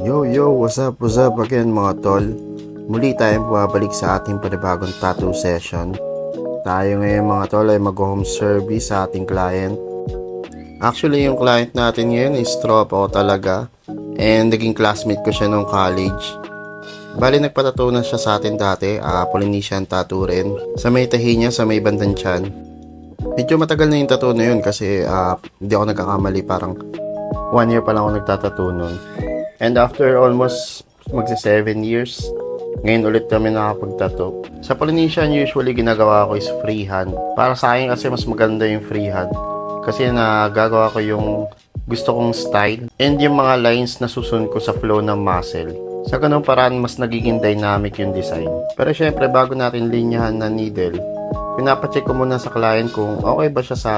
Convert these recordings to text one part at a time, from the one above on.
Yo, what's up again mga tol? Muli tayong bumabalik sa ating panibagong tattoo session. Tayo ngayon mga tol ay mag-home service sa ating client. Actually yung client natin ngayon is tropa ko talaga. And naging classmate ko siya nung college. Bali nagpatattoo na siya sa atin dati, Polynesian tattoo rin. Sa may tahi niya, sa may bandang tiyan. Medyo matagal na yung tattoo na yun kasi hindi ako nagkakamali, parang 1 year pa lang ako nagtatattoo nun. And after almost magsi 7 years, ngayon ulit kami nakapag-tattoo. Sa Polynesian, usually ginagawa ko is freehand. Para sa akin kasi mas maganda yung freehand. Kasi nagagawa ko yung gusto kong style and yung mga lines na susunod ko sa flow ng muscle. Sa ganung paraan, mas nagiging dynamic yung design. Pero syempre, bago natin linyahan na needle, pinapacheck ko muna sa client kung okay ba siya sa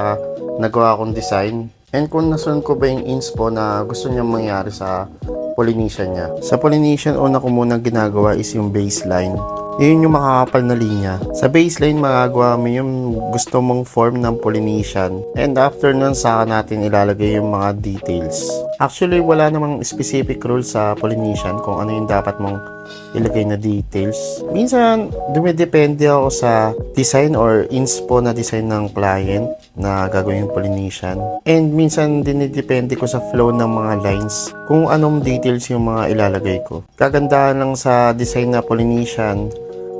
nagawa kong design and kung nasunod ko ba yung inspo na gusto niya mangyari sa Polynesian niya. Sa Polynesian, una ko muna ginagawa is yung baseline. Yun yung makakapal na linya. Sa baseline, magagawa mo yung gusto mong form ng Polynesian. And after nun, saka natin ilalagay yung mga details. Actually, wala namang specific rule sa Polynesian kung ano yung dapat mong ilagay na details. Minsan, dumidepende ako sa design or inspo na design ng client na gagawin yung Polynesian. And minsan, dinidepende ko sa flow ng mga lines kung anong details yung mga ilalagay ko. Kagandahan lang sa design na Polynesian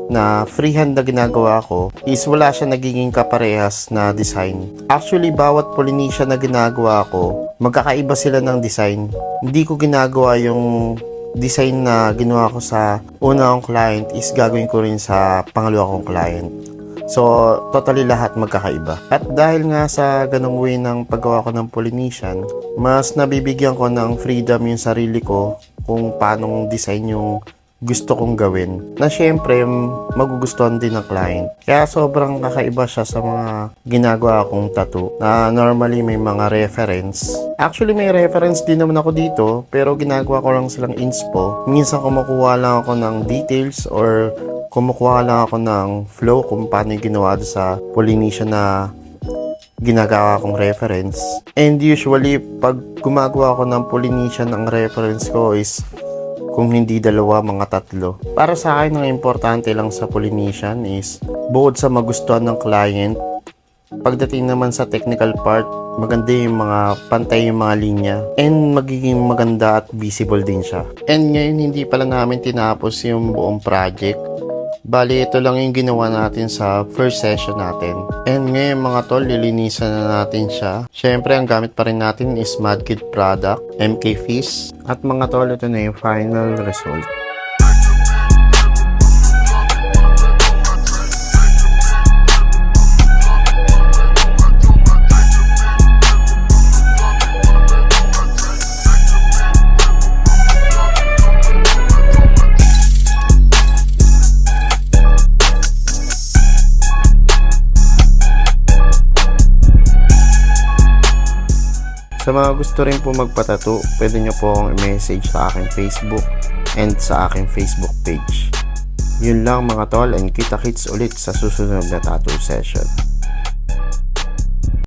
na freehand na ginagawa ko is wala siya nagiging kaparehas na design. Actually, bawat Polynesian na ginagawa ko, magkakaiba sila ng design. Hindi ko ginagawa yung design na ginawa ko sa una kong client is gagawin ko rin sa pangalawa kong client. So, totally lahat magkakaiba. At dahil nga sa ganung way ng paggawa ko ng Polynesian, mas nabibigyan ko ng freedom yung sarili ko kung paanong design yung gusto kong gawin na syempre magugustuhan din ng client. Kaya sobrang kakaiba siya sa mga ginagawa kong tattoo na normally may mga reference. Actually may reference din naman ako dito pero ginagawa ko lang silang inspo. Minsan kumukuha lang ako ng details or kumukuha lang ako ng flow kung paano yung ginawa sa Polynesian na ginagawa kong reference. And usually pag gumagawa ko ng Polynesian, ang reference ko is kung hindi dalawa, mga tatlo. Para sa akin, ang importante lang sa Polynesian is bukod sa magustuhan ng client, pagdating naman sa technical part, maganda yung mga pantay yung mga linya and magiging maganda at visible din siya. And ngayon, hindi pala namin tinapos yung buong project. Bali, ito lang yung ginawa natin sa first session natin. And ngayon mga tol, lilinisan na natin siya. Syempre, ang gamit pa rin natin is Madkit product, MK Fish. At mga tol, ito na yung final result. Sa mga gusto rin po magpatato, pwede nyo po akong i-message sa aking Facebook and sa aking Facebook page. Yun lang mga tol, and kita-kits ulit sa susunod na tattoo session.